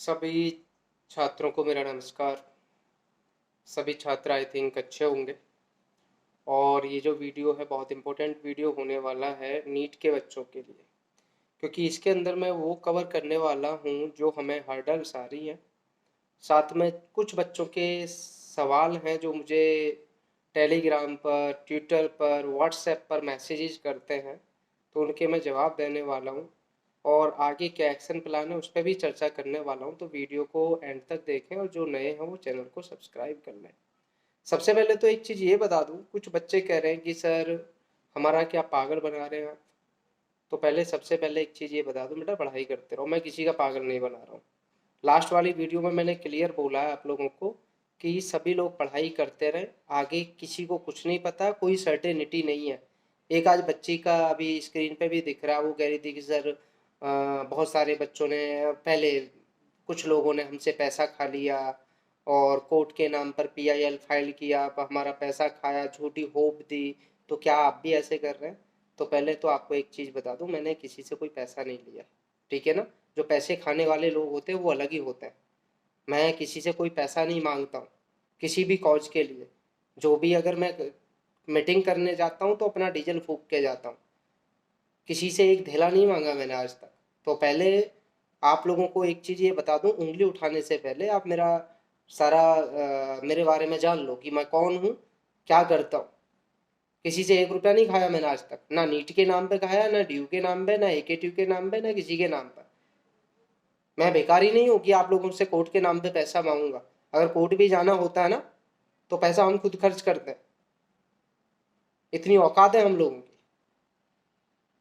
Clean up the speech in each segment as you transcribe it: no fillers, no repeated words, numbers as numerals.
सभी छात्रों को मेरा नमस्कार। सभी छात्र आई थिंक अच्छे होंगे। और ये जो वीडियो है बहुत इम्पोर्टेंट वीडियो होने वाला है नीट के बच्चों के लिए, क्योंकि इसके अंदर मैं वो कवर करने वाला हूँ जो हमें हर्डल्स आ रही हैं। साथ में कुछ बच्चों के सवाल हैं जो मुझे टेलीग्राम पर, ट्विटर पर, व्हाट्सएप पर मैसेजेस करते हैं, तो उनके मैं जवाब देने वाला हूँ। और आगे क्या एक्शन प्लान है उस पर भी चर्चा करने वाला हूँ, तो वीडियो को एंड तक देखें और जो नए हैं वो चैनल को सब्सक्राइब कर लें। सबसे पहले तो एक चीज़ ये बता दूँ, कुछ बच्चे कह रहे हैं कि सर हमारा क्या पागल बना रहे हैं आप। तो पहले सबसे पहले एक चीज़ ये बता दूँ, बेटा पढ़ाई करते रहो, मैं किसी का पागल नहीं बना रहा हूँ। लास्ट वाली वीडियो में मैंने क्लियर बोला है आप लोगों को कि सभी लोग पढ़ाई करते रहें, आगे किसी को कुछ नहीं पता, कोई सर्टेनिटी नहीं है। एक आज बच्ची का अभी स्क्रीन पे भी दिख रहा, वो कह रही थी कि सर बहुत सारे बच्चों ने पहले, कुछ लोगों ने हमसे पैसा खा लिया और कोर्ट के नाम पर पीआईएल फाइल किया, अब हमारा पैसा खाया, झूठी होप दी, तो क्या आप भी ऐसे कर रहे हैं। तो पहले तो आपको एक चीज़ बता दूं, मैंने किसी से कोई पैसा नहीं लिया, ठीक है ना। जो पैसे खाने वाले लोग होते हैं वो अलग ही होते हैं। मैं किसी से कोई पैसा नहीं मांगता हूँ किसी भी कॉज के लिए। जो भी अगर मैं मीटिंग करने जाता हूँ तो अपना डीजल फूक के जाता हूँ, किसी से एक धेला नहीं मांगा मैंने आज तक। तो पहले आप लोगों को एक चीज़ ये बता दूं, उंगली उठाने से पहले आप मेरा सारा मेरे बारे में जान लो कि मैं कौन हूँ, क्या करता हूँ। किसी से 1 रुपया नहीं खाया मैंने आज तक, ना नीट के नाम पे खाया, ना ड्यू के नाम पे, ना एकेट्यू के नाम पे, ना किसी के नाम पर। मैं बेकारी नहीं हूँ कि आप लोगों से कोर्ट के नाम पे पैसा मांगूंगा। अगर कोर्ट भी जाना होता है ना तो पैसा हम खुद खर्च करते हैं, इतनी औकात है हम लोगों की,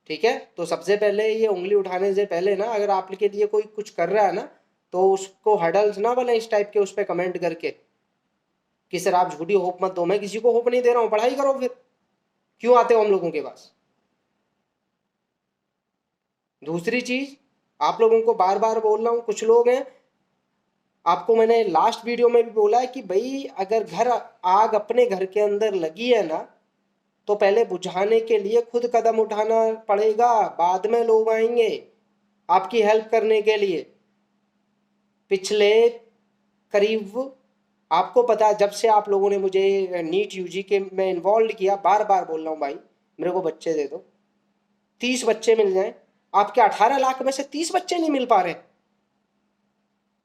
ठीक है। तो सबसे पहले ये उंगली उठाने से पहले ना, अगर आपके लिए कोई कुछ कर रहा है ना तो उसको हडल्स ना बने इस टाइप के, उस पर कमेंट करके कि सर आप झूठी होप मत दो। मैं किसी को होप नहीं दे रहा हूँ, पढ़ाई करो। फिर क्यों आते हो हम लोगों के पास। दूसरी चीज, आप लोगों को बार बार बोल रहा हूँ, कुछ लोग हैं, आपको मैंने लास्ट वीडियो में भी बोला है कि भाई अगर आग अपने घर के अंदर लगी है ना तो पहले बुझाने के लिए खुद कदम उठाना पड़ेगा, बाद में लोग आएंगे आपकी हेल्प करने के लिए। पिछले करीब, आपको पता है, जब से आप लोगों ने मुझे नीट यूजी के में इन्वॉल्व किया, बार बार बोल रहा हूँ भाई मेरे को बच्चे दे दो, 30 बच्चे मिल जाएं। आपके 18 लाख में से 30 बच्चे नहीं मिल पा रहे।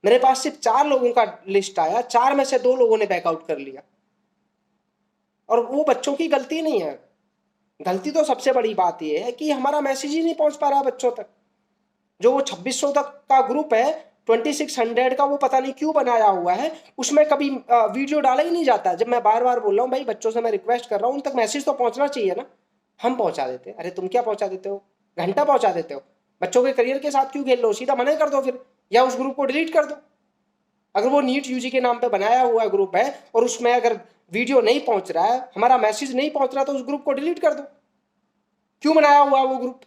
मेरे पास सिर्फ 4 लोगों का लिस्ट आया, 4 में से 2 लोगों ने बैकआउट कर लिया। और वो बच्चों की गलती नहीं है, गलती तो सबसे बड़ी बात यह है कि हमारा मैसेज ही नहीं पहुंच पा रहा बच्चों तक। जो वो 2600 तक का ग्रुप है, 2600 का, वो पता नहीं क्यों बनाया हुआ है, उसमें कभी वीडियो डाला ही नहीं जाता। जब मैं बार बार बोल रहा हूँ भाई बच्चों से मैं रिक्वेस्ट कर रहा हूँ, उन तक मैसेज तो पहुंचना चाहिए ना। हम पहुंचा देते हैं। अरे तुम क्या पहुंचा देते हो, घंटा पहुंचा देते हो। बच्चों के करियर के साथ क्यों खेल लो, सीधा मना कर दो फिर, या उस ग्रुप को डिलीट कर दो। अगर वो नीट यूजी के नाम पे बनाया हुआ ग्रुप है और उसमें अगर वीडियो नहीं पहुंच रहा है, हमारा मैसेज नहीं पहुंच रहा, तो उस ग्रुप को डिलीट कर दो। क्यों बनाया हुआ है वो ग्रुप।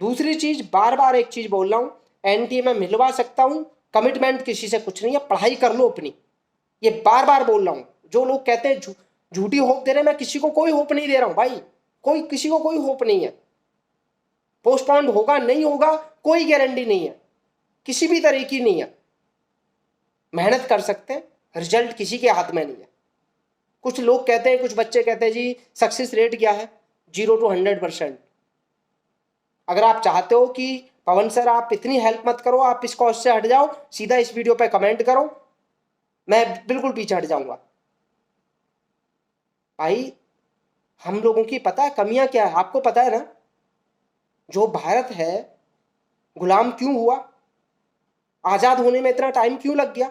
दूसरी चीज, बार बार एक चीज बोल रहा हूं, एनटीए में मिलवा सकता हूं, कमिटमेंट किसी से कुछ नहीं है, पढ़ाई कर लो अपनी। ये बार बार बोल रहा हूं। जो लोग कहते हैं झूठी होप दे रहे हैं, मैं किसी को कोई होप नहीं दे रहा हूं भाई, कोई किसी को कोई होप नहीं है। पोस्टपोन्ड होगा नहीं होगा कोई गारंटी नहीं है, किसी भी तरह की नहीं है। मेहनत कर सकते हैं, रिजल्ट किसी के हाथ में नहीं है। कुछ लोग कहते हैं, कुछ बच्चे कहते हैं जी सक्सेस रेट क्या है, 0 to 100%। अगर आप चाहते हो कि पवन सर आप इतनी हेल्प मत करो, आप इस कॉज से हट जाओ, सीधा इस वीडियो पे कमेंट करो, मैं बिल्कुल पीछे हट जाऊंगा। भाई हम लोगों की पता है कमियां क्या है, आपको पता है ना। जो भारत है गुलाम क्यों हुआ, आजाद होने में इतना टाइम क्यों लग गया,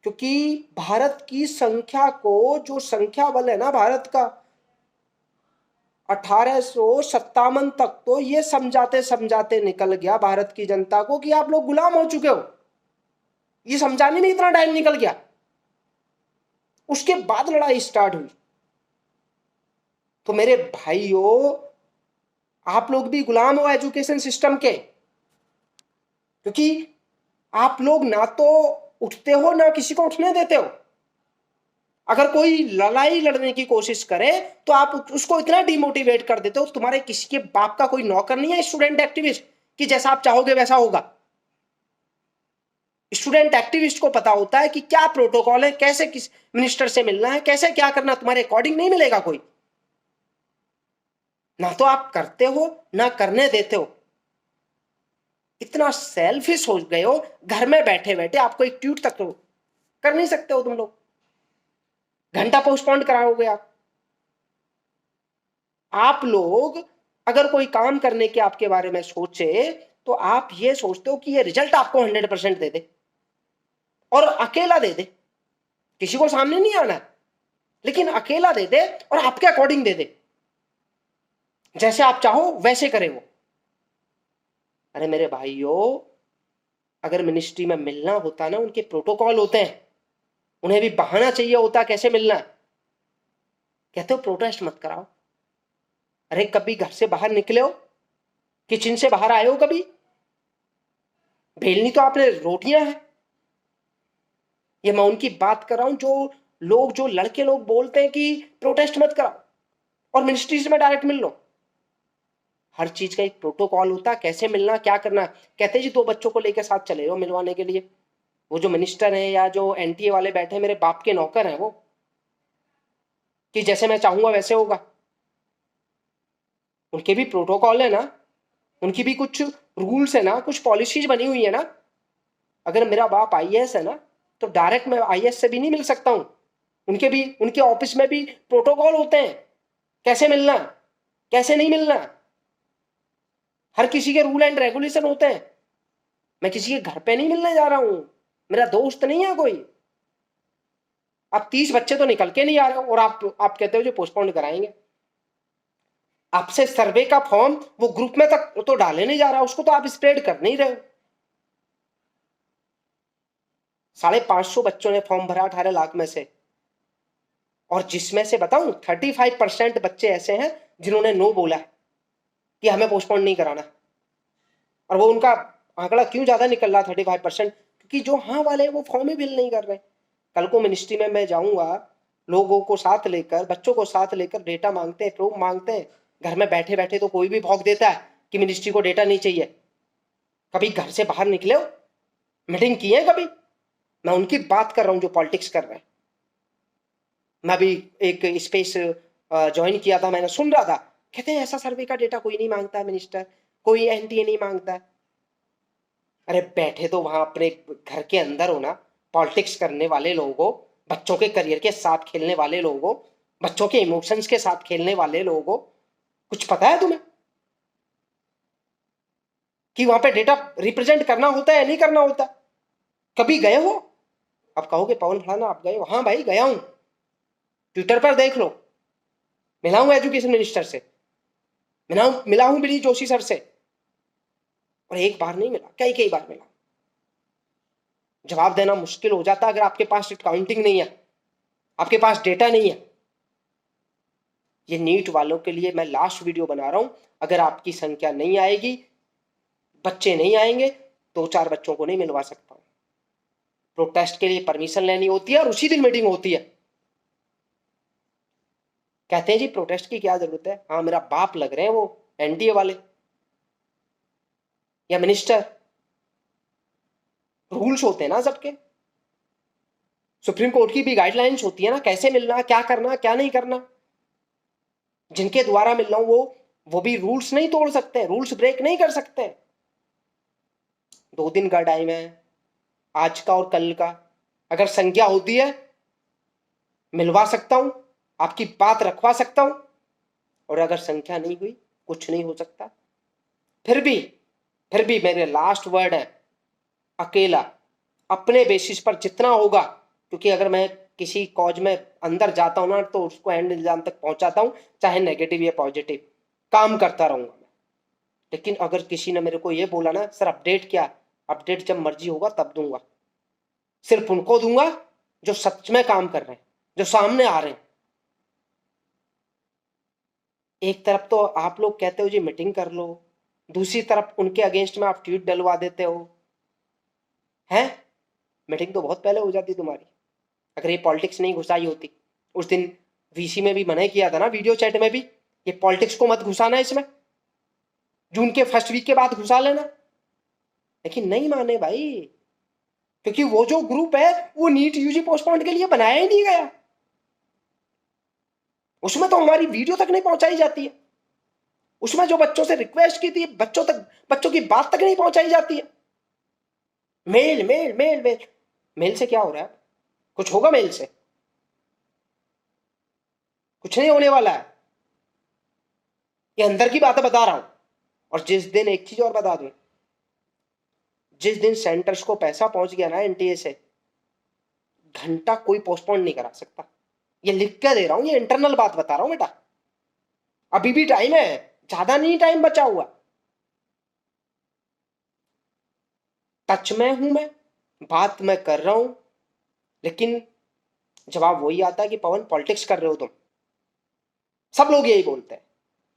क्योंकि भारत की संख्या को, जो संख्या बल है ना भारत का, 1857 तक तो ये समझाते समझाते निकल गया भारत की जनता को कि आप लोग गुलाम हो चुके हो। ये समझाने में इतना टाइम निकल गया, उसके बाद लड़ाई स्टार्ट हुई। तो मेरे भाइयों, आप लोग भी गुलाम हो एजुकेशन सिस्टम के, क्योंकि आप लोग ना तो उठते हो ना किसी को उठने देते हो। अगर कोई लड़ाई लड़ने की कोशिश करे तो आप उसको इतना डिमोटिवेट कर देते हो। तुम्हारे किसी के बाप का कोई नौकर नहीं है स्टूडेंट एक्टिविस्ट कि जैसा आप चाहोगे वैसा होगा। स्टूडेंट एक्टिविस्ट को पता होता है कि क्या प्रोटोकॉल है, कैसे किस मिनिस्टर से मिलना है, कैसे क्या करना। तुम्हारे अकॉर्डिंग नहीं मिलेगा कोई, ना तो आप करते हो ना करने देते हो। इतना सेल्फिश हो गए हो, घर में बैठे बैठे आपको एक ट्वीट तक तो कर नहीं सकते हो तुम लोग, घंटा पोस्टपोन कराओगे आप लोग। अगर कोई काम करने के आपके बारे में सोचे तो आप ये सोचते हो कि ये रिजल्ट आपको 100% दे दे और अकेला दे दे, किसी को सामने नहीं आना है, लेकिन अकेला दे दे और आपके अकॉर्डिंग दे दे, जैसे आप चाहो वैसे करे वो। अरे मेरे भाइयों, अगर मिनिस्ट्री में मिलना होता ना, उनके प्रोटोकॉल होते हैं, उन्हें भी बहाना चाहिए होता कैसे मिलना है। कहते हो प्रोटेस्ट मत कराओ। अरे कभी घर से बाहर निकले हो, किचन से बाहर आए हो कभी? बेलनी तो आपने रोटियां हैं। ये मैं उनकी बात कर रहा हूं जो लड़के लोग बोलते हैं कि प्रोटेस्ट मत कराओ और मिनिस्ट्री से में डायरेक्ट मिल लो। हर चीज का एक प्रोटोकॉल होता है, कैसे मिलना क्या करना। कहते जी 2 बच्चों को लेकर साथ चले हो मिलवाने के लिए, वो जो मिनिस्टर हैं या जो एनटीए वाले बैठे हैं, मेरे बाप के नौकर हैं वो, कि जैसे मैं चाहूंगा वैसे होगा। उनके भी प्रोटोकॉल है ना, उनकी भी कुछ रूल्स है ना, कुछ पॉलिसीज बनी हुई है ना। अगर मेरा बाप आईएएस है ना, तो डायरेक्ट मैं आईएएस से भी नहीं मिल सकता हूं। उनके ऑफिस में भी प्रोटोकॉल होते हैं, कैसे मिलना कैसे नहीं मिलना। हर किसी के रूल एंड रेगुलेशन होते हैं। मैं किसी के घर पे नहीं मिलने जा रहा हूं, मेरा दोस्त नहीं है कोई। आप 30 बच्चे तो निकल के नहीं आ रहे हो और आप कहते हो जो पोस्टपोन कराएंगे। आपसे सर्वे का फॉर्म वो ग्रुप में तक तो डाले नहीं जा रहा, उसको तो आप स्प्रेड कर नहीं रहे हो। 550 बच्चों ने फॉर्म भरा 18 लाख में से, और जिसमें से बताऊं 35% बच्चे ऐसे हैं जिन्होंने नो बोला है कि हमें पोस्टपोन नहीं कराना। और वो उनका आंकड़ा क्यों ज्यादा निकल रहा 35%? क्योंकि जो हाँ वाले वो फॉर्म ही फिल नहीं कर रहे। कल को मिनिस्ट्री में मैं जाऊंगा, लोगों को साथ लेकर, बच्चों को साथ लेकर, डेटा मांगते हैं, प्रूफ मांगते हैं। घर में बैठे बैठे तो कोई भी भौंक देता है कि मिनिस्ट्री को डेटा नहीं चाहिए। कभी घर से बाहर निकले हो, मीटिंग की है कभी? मैं उनकी बात कर रहा हूं जो पॉलिटिक्स कर रहे हैं। मैं भी एक स्पेस ज्वाइन किया था, मैंने सुन रहा था, कहते हैं ऐसा सर्वे का डेटा कोई नहीं मांगता है मिनिस्टर, कोई एनटीए नहीं मांगता है। अरे बैठे तो वहां अपने घर के अंदर हो ना, पॉलिटिक्स करने वाले लोग हो, बच्चों के करियर के साथ खेलने वाले लोग हो, बच्चों के इमोशंस के साथ खेलने वाले लोग हो। कुछ पता है तुम्हें कि वहां पे डेटा रिप्रेजेंट करना होता है या नहीं करना होता? कभी गए हो? आप कहोगे पवन फलाना आप गए हो? हाँ भाई गया हूं, ट्विटर पर देख लो। मिला हूं एजुकेशन मिनिस्टर से, मिला हूं बिली जोशी सर से, और एक बार नहीं मिला, कई कई बार मिला। जवाब देना मुश्किल हो जाता अगर आपके पास काउंटिंग नहीं है, आपके पास डेटा नहीं है। ये नीट वालों के लिए मैं लास्ट वीडियो बना रहा हूं। अगर आपकी संख्या नहीं आएगी, बच्चे नहीं आएंगे, 2-4 बच्चों को नहीं मिलवा सकता हूं। प्रोटेस्ट के लिए परमिशन लेनी होती है और उसी दिन मीटिंग होती है। कहते हैं जी प्रोटेस्ट की क्या जरूरत है। हाँ मेरा बाप लग रहे हैं वो एनडीए वाले या मिनिस्टर। रूल्स होते हैं ना सबके, सुप्रीम कोर्ट की भी गाइडलाइंस होती है ना, कैसे मिलना, क्या करना, क्या नहीं करना। जिनके द्वारा मिल रहा हूं वो भी रूल्स नहीं तोड़ सकते, रूल्स ब्रेक नहीं कर सकते। 2 दिन का टाइम है, आज का और कल का। अगर संख्या होती है मिलवा सकता हूं, आपकी बात रखवा सकता हूं, और अगर संख्या नहीं हुई कुछ नहीं हो सकता। फिर भी मेरे लास्ट वर्ड है, अकेला अपने बेसिस पर जितना होगा, क्योंकि अगर मैं किसी कॉज में अंदर जाता हूं ना तो उसको एंड एग्जाम तक पहुंचाता हूं, चाहे नेगेटिव या पॉजिटिव, काम करता रहूंगा मैं। लेकिन अगर किसी ने मेरे को ये बोला ना सर अपडेट क्या, अपडेट जब मर्जी होगा तब दूंगा। सिर्फ उनको दूंगा जो सच में काम कर रहे हैं, जो सामने आ रहे हैं। एक तरफ तो आप लोग कहते हो जी मीटिंग कर लो, दूसरी तरफ उनके अगेंस्ट में आप ट्वीट डलवा देते हो। हैं, मीटिंग तो बहुत पहले हो जाती तुम्हारी अगर ये पॉलिटिक्स नहीं घुसाई होती। उस दिन वीसी में भी मना किया था ना, वीडियो चैट में भी, ये पॉलिटिक्स को मत घुसाना इसमें। जून के फर्स्ट वीक के बाद घुसा लेना। लेकिन नहीं माने भाई, क्योंकि वो जो ग्रुप है वो नीट यूजी पोस्टपोन के लिए बनाया ही नहीं गया। उसमें तो हमारी वीडियो तक नहीं पहुंचाई जाती है, उसमें जो बच्चों से रिक्वेस्ट की थी बच्चों की बात तक नहीं पहुंचाई जाती है। Mail mail mail mail mail से क्या हो रहा है? कुछ होगा मेल से? कुछ नहीं होने वाला है। ये अंदर की बातें बता रहा हूं। और जिस दिन, एक चीज और बता दूं, जिस दिन सेंटर्स को पैसा पहुंच गया ना एनटीए से, घंटा कोई पोस्टपोन नहीं करा सकता। ये लिख के दे रहा हूं, ये इंटरनल बात बता रहा हूं बेटा। अभी भी टाइम है, ज्यादा नहीं टाइम बचा हुआ। टच में हूं मैं, बात मैं कर रहा हूं, लेकिन जवाब वही आता है कि पवन पॉलिटिक्स कर रहे हो तुम। सब लोग यही बोलते हैं,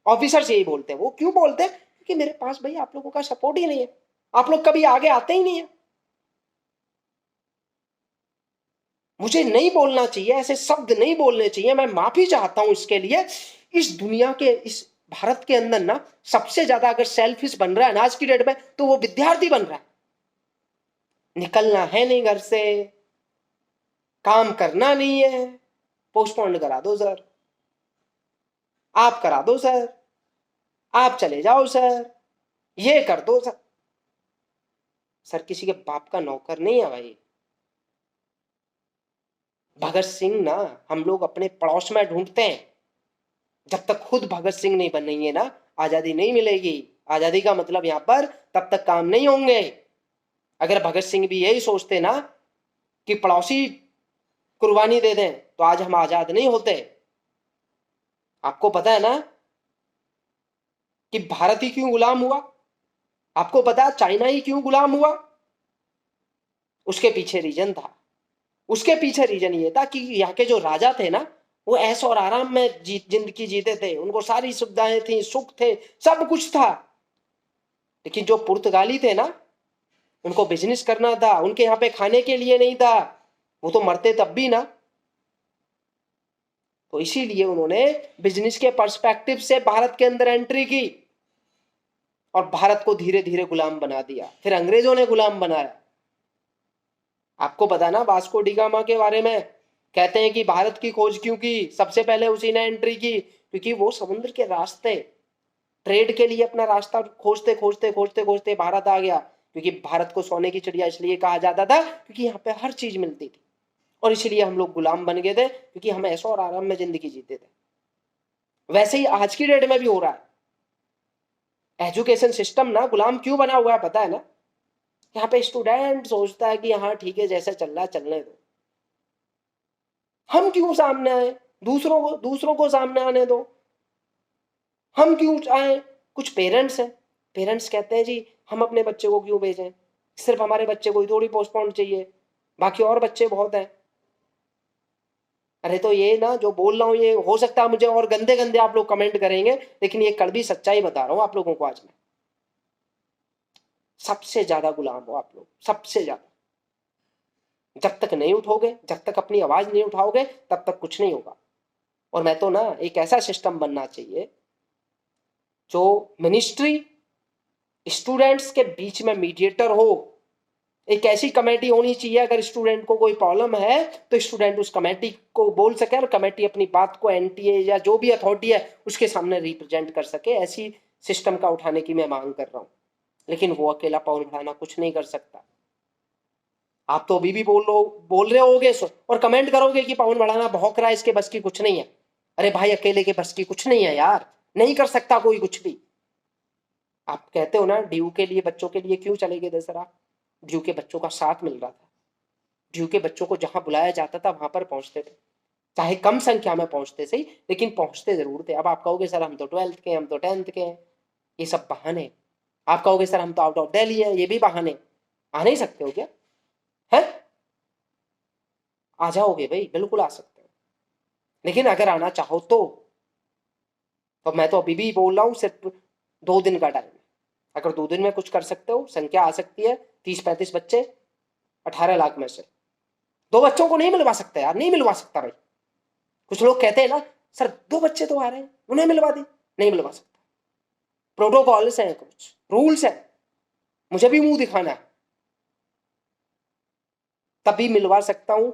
ऑफिसर्स यही बोलते हैं। वो क्यों बोलते हैं? क्योंकि मेरे पास भाई आप लोगों का सपोर्ट ही नहीं है, आप लोग कभी आगे आते ही नहीं है। मुझे नहीं बोलना चाहिए, ऐसे शब्द नहीं बोलने चाहिए, मैं माफी चाहता हूं इसके लिए। इस दुनिया के, इस भारत के अंदर ना सबसे ज्यादा अगर सेल्फिश बन रहा है ना आज की डेट में, तो वो विद्यार्थी बन रहा है। निकलना है नहीं घर से, काम करना नहीं है, पोस्टपोन करा दो सर, आप करा दो सर, आप चले जाओ सर, ये कर दो सर। सर किसी के बाप का नौकर नहीं है भाई। भगत सिंह ना हम लोग अपने पड़ोस में ढूंढते हैं। जब तक खुद भगत सिंह नहीं बनेंगे ना, आजादी नहीं मिलेगी। आजादी का मतलब यहां पर तब तक काम नहीं होंगे। अगर भगत सिंह भी यही सोचते ना कि पड़ोसी कुर्बानी दे दें, तो आज हम आजाद नहीं होते। आपको पता है ना कि भारत ही क्यों गुलाम हुआ? आपको पता है चाइना ही क्यों गुलाम हुआ? उसके पीछे रीजन था। उसके पीछे रीजन ये था कि यहाँ के जो राजा थे ना, वो ऐश और आराम में जिंदगी जीते थे, उनको सारी सुविधाएं थी, सुख थे, सब कुछ था। लेकिन जो पुर्तगाली थे ना, उनको बिजनेस करना था, उनके यहाँ पे खाने के लिए नहीं था। वो तो मरते तब भी ना। तो इसीलिए उन्होंने बिजनेस के पर्सपेक्टिव से भारत के अंदर एंट्री की और भारत को धीरे धीरे गुलाम बना दिया। फिर अंग्रेजों ने गुलाम बनाया। आपको पता ना वास्को डी गामा के बारे में? कहते हैं कि भारत की खोज क्यों की? सबसे पहले उसी ने एंट्री की, क्योंकि वो समुद्र के रास्ते, ट्रेड के लिए अपना रास्ता खोजते खोजते खोजते खोजते भारत आ गया। क्योंकि भारत को सोने की चिड़िया इसलिए कहा जाता था क्योंकि यहाँ पे हर चीज मिलती थी, और इसीलिए हम लोग गुलाम बन गए थे, क्योंकि हम ऐशो और आराम में जिंदगी जीते थे। वैसे ही आज की डेट में भी हो रहा है। एजुकेशन सिस्टम ना गुलाम क्यों बना हुआ है पता है ना? यहाँ पे स्टूडेंट सोचता है कि हाँ ठीक है, जैसे चल रहा है चलने दो। हम क्यों सामने आए? दूसरों को सामने आने दो। हम क्यों आए? कुछ पेरेंट्स हैं, पेरेंट्स कहते हैं जी हम अपने बच्चे को क्यों भेजें, सिर्फ हमारे बच्चे को ही थोड़ी पोस्टपोन चाहिए, बाकी और बच्चे बहुत हैं। अरे तो ये ना जो बोल रहा हूँ, ये हो सकता है मुझे और गंदे गंदे आप लोग कमेंट करेंगे, लेकिन ये कड़वी सच्चाई बता रहा हूँ आप लोगों को। आज मैं सबसे ज्यादा गुलाम हो आप लोग, सबसे ज्यादा। जब तक नहीं उठोगे, जब तक अपनी आवाज नहीं उठाओगे, तब तक कुछ नहीं होगा। और मैं तो ना, एक ऐसा सिस्टम बनना चाहिए जो मिनिस्ट्री स्टूडेंट्स के बीच में मीडिएटर हो। एक ऐसी कमेटी होनी चाहिए, अगर स्टूडेंट को कोई प्रॉब्लम है तो स्टूडेंट उस कमेटी को बोल सके और कमेटी अपनी बात को एनटीए या जो भी अथॉरिटी है उसके सामने रिप्रेजेंट कर सके। ऐसी सिस्टम का उठाने की मैं मांग कर रहा हूं। लेकिन वो अकेला पवन भड़ाना कुछ नहीं कर सकता। आप तो अभी भी बोल रहे होगे और कमेंट करोगे कि पवन भड़ाना भौंक रहा है, इसके बस की कुछ नहीं है। अरे भाई अकेले के बस की कुछ नहीं है यार, नहीं कर सकता कोई कुछ भी। आप कहते हो ना ड्यू के लिए, बच्चों के लिए क्यों चले गए थे सर आप? ड्यू के बच्चों का साथ मिल रहा था। ड्यू के बच्चों को जहां बुलाया जाता था वहां पर पहुंचते थे, चाहे कम संख्या में पहुंचते सही, लेकिन पहुंचते जरूर थे। अब आप कहोगे सर हम तो 12th के हैं, हम तो 10th के हैं, ये सब बहाने। आप कहोगे सर हम तो आउट ऑफ दिल्ली है, ये भी बहाने। आ नहीं सकते हो क्या? है? आ जाओगे भाई, बिल्कुल आ सकते हो, लेकिन अगर आना चाहो तो मैं तो अभी भी बोल रहा हूँ, सिर्फ 2 दिन का टाइम है। अगर 2 दिन में कुछ कर सकते हो, संख्या आ सकती है 30-35 बच्चे 18 लाख में से। 2 बच्चों को नहीं मिलवा सकता यार, नहीं मिलवा सकता भाई। कुछ लोग कहते हैं ना सर 2 बच्चे तो आ रहे हैं, उन्हें मिलवा दी, नहीं मिलवा सकता। प्रोटोकॉल्स हैं, कुछ रूल्स हैं, मुझे भी मुंह दिखाना है, तभी मिलवा सकता हूं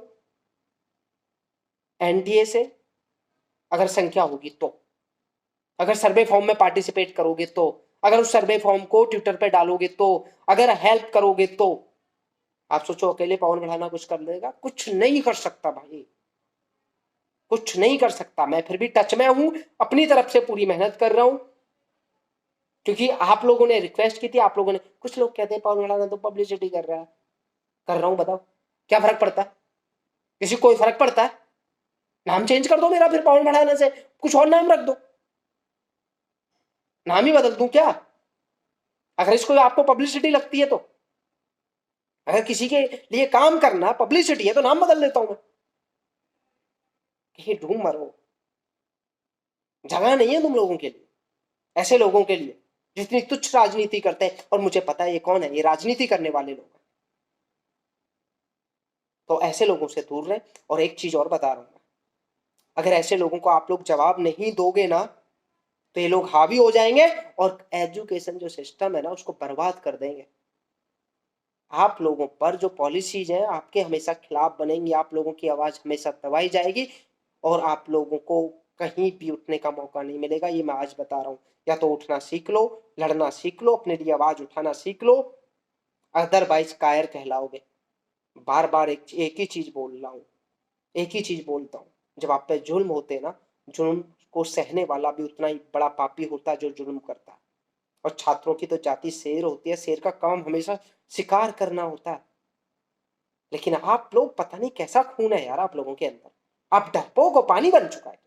एनडीए से, अगर संख्या होगी तो, अगर सर्वे फॉर्म में पार्टिसिपेट करोगे तो, अगर उस सर्वे फॉर्म को ट्विटर पे डालोगे तो, अगर हेल्प करोगे तो। आप सोचो अकेले पवन बढ़ाना कुछ कर लेगा? कुछ नहीं कर सकता भाई, कुछ नहीं कर सकता। मैं फिर भी टच में हूं, अपनी तरफ से पूरी मेहनत कर रहा हूं, क्योंकि आप लोगों ने रिक्वेस्ट की थी, आप लोगों ने, कुछ लोग कहते हैं पवन बढ़ाना तो पब्लिसिटी कर रहा है, कर रहा हूं, बताओ क्या फर्क पड़ता है? किसी को कोई फर्क पड़ता है? नाम चेंज कर दो मेरा, फिर पवन बढ़ाने से कुछ और नाम रख दो, नाम ही बदल दूं क्या, अगर इसको आपको पब्लिसिटी लगती है तो? अगर किसी के लिए काम करना पब्लिसिटी है तो नाम बदल देता हूं मैं, कहीं ढूंढ मरो, जगह नहीं है तुम लोगों के लिए, ऐसे लोगों के लिए जितनी तुच्छ राजनीति करते हैं। और मुझे पता है ये कौन है, ये राजनीति करने वाले लोग हैं। तो ऐसे लोगों से दूर रहे। और एक चीज और बता रहा हूं मैं, अगर ऐसे लोगों को आप लोग जवाब नहीं दोगे ना, तो ये लोग हावी हो जाएंगे और एजुकेशन जो सिस्टम है ना उसको बर्बाद कर देंगे। आप लोगों पर जो पॉलिसीज है आपके हमेशा खिलाफ बनेंगी, आप लोगों की आवाज हमेशा दबाई जाएगी और आप लोगों को कहीं भी उठने का मौका नहीं मिलेगा। ये मैं आज बता रहा हूं, या तो उठना सीख लो, लड़ना सीख लो, अपने लिए आवाज उठाना सीख लो, अदरवाइज कायर कहलाओगे। बार बार एक ही चीज बोल रहा हूँ, एक ही चीज बोलता हूँ, जब आप पे जुल्म होते हैं ना, जुल्म को सहने वाला भी उतना ही बड़ा पापी होता है जो जुल्म करता है। और छात्रों की तो जाति शेर होती है, शेर का काम हमेशा शिकार करना होता है। लेकिन आप लोग, पता नहीं कैसा खून है यार आप लोगों के अंदर, आप डरपोक को पानी बन चुका है।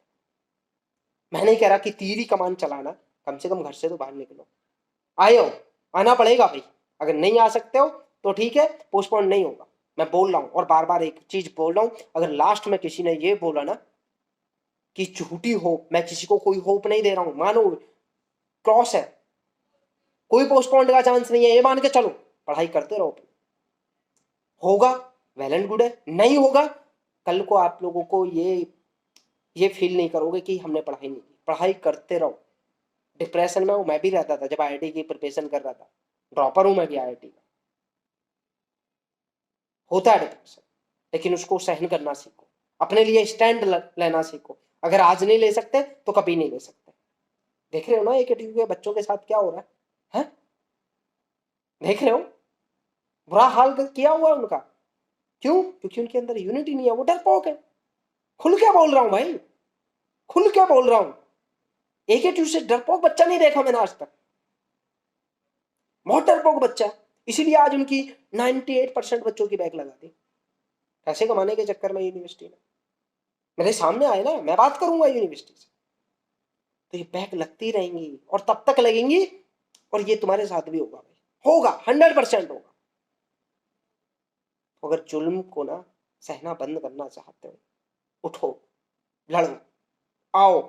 मैं नहीं कह रहा कि तीर ही कमान चलाना, कम से कम घर से तो बाहर निकलो। आए हो, आना पड़ेगा भाई, अगर नहीं आ सकते हो तो ठीक है, पोस्टपोन नहीं होगा। मैं बोल रहा हूं और बार बार एक चीज बोल रहा हूं, अगर लास्ट में किसी ने ये बोला ना कि झूठी होप, मैं किसी को कोई होप नहीं दे रहा हूं, मानो क्रॉस है, कोई पोस्टपोन का चांस नहीं है, ये मान के चलो, पढ़ाई करते रहो। होगा वेल एंड गुड है, नहीं होगा कल को आप लोगों को ये फील नहीं करोगे कि हमने पढ़ाई नहीं की। पढ़ाई करते रहो। डिप्रेशन में हूं, मैं भी रहता था जब आईआईटी की प्रिपरेशन कर रहा था, ड्रॉपर हूं मैं भी आईआईटी का। होता है डिप्रेशन, लेकिन उसको सहन करना सीखो, अपने लिए स्टैंड लेना सीखो। अगर आज नहीं ले सकते तो कभी नहीं ले सकते। देख रहे हो ना एक के बच्चों के साथ क्या हो रहा है? देख रहे हो, बुरा हाल किया हुआ उनका। क्यों? क्योंकि उनके अंदर यूनिटी नहीं है, वो डरपोक है। खुल के बोल रहा हूं भाई, खुल के बोल रहा हूं, एक से डरपोक बच्चा नहीं देखा मैंने आज तक, बहुत डरपोक बच्चा। इसीलिए आज उनकी 98% बच्चों की बैक लगा दी, पैसे कमाने के चक्कर में यूनिवर्सिटी में। मेरे सामने आए ना, मैं बात करूंगा यूनिवर्सिटी से, तो ये बैक लगती रहेंगी और तब तक लगेंगी, और ये तुम्हारे साथ भी होगा भाई, होगा, 100% होगा। तो अगर जुल्म को ना सहना बंद करना चाहते हो, उठो, लड़ो, आओ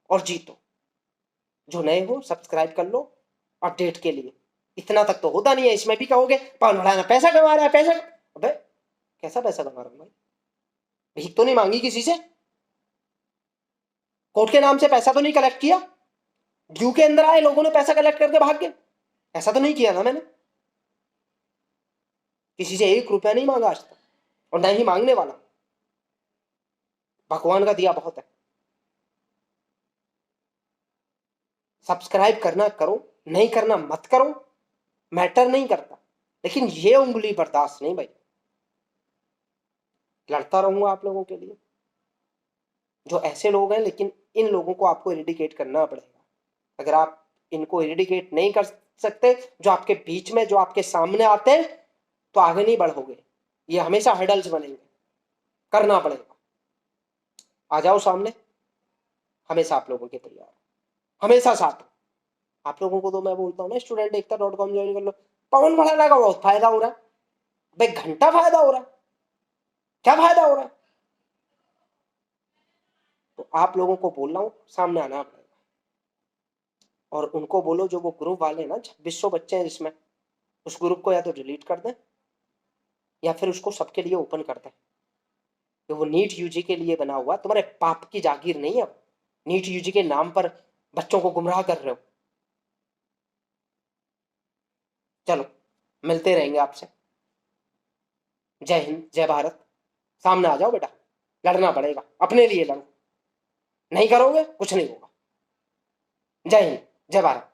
और जीतो। जो नए हो सब्सक्राइब कर लो अपडेट के लिए। इतना तक तो होता नहीं है, इसमें भी कहोगे पवन बढ़ाना पैसा कमा रहा है, पैसा। अबे कैसा पैसा कमा रहा हूं भाई? भीख तो नहीं मांगी किसी से, कोर्ट के नाम से पैसा तो नहीं कलेक्ट किया, ड्यू के अंदर आए लोगों ने पैसा कलेक्ट करके भाग गए, ऐसा तो नहीं किया ना मैंने। किसी से 1 रुपया नहीं मांगा आज तक, और ना ही मांगने वाला। भगवान का दिया बहुत है। सब्सक्राइब करना करो, नहीं करना मत करो, मैटर नहीं करता, लेकिन ये उंगली बर्दाश्त नहीं भाई। लड़ता रहूंगा आप लोगों के लिए। जो ऐसे लोग हैं, लेकिन इन लोगों को आपको इरिडिकेट करना पड़ेगा। अगर आप इनको इरिडिकेट नहीं कर सकते, जो आपके बीच में, जो आपके सामने आते हैं, तो आगे नहीं बढ़ोगे, ये हमेशा हर्डल्स बनेंगे। करना पड़ेगा। आ जाओ सामने, हमेशा आप लोगों के तैयार, हमेशा साथ। आप लोगों को तो मैं बोलता हूँ ना, student-ekta.com ज्वाइन कर लो, पवन बढ़ाने का बहुत फायदा हो रहा है भाई, घंटा फायदा हो रहा है। क्या फायदा हो रहा है? तो आप लोगों को बोल रहा हूँ, सामने आना पड़ेगा। और उनको बोलो, जो वो ग्रुप वाले ना 2600 बच्चे हैं जिसमें, उस ग्रुप को या तो डिलीट कर दें या फिर उसको सबके लिए ओपन कर दें। कि वो नीट यूजी के लिए बना हुआ, तुम्हारे पाप की जागीर नहीं है। नीट यूजी के नाम पर बच्चों को गुमराह कर रहे हो। चलो मिलते रहेंगे आपसे। जय हिंद, जय भारत। सामने आ जाओ बेटा, लड़ना पड़ेगा, अपने लिए लड़ो, नहीं करोगे कुछ नहीं होगा। जय हिंद, जय भारत।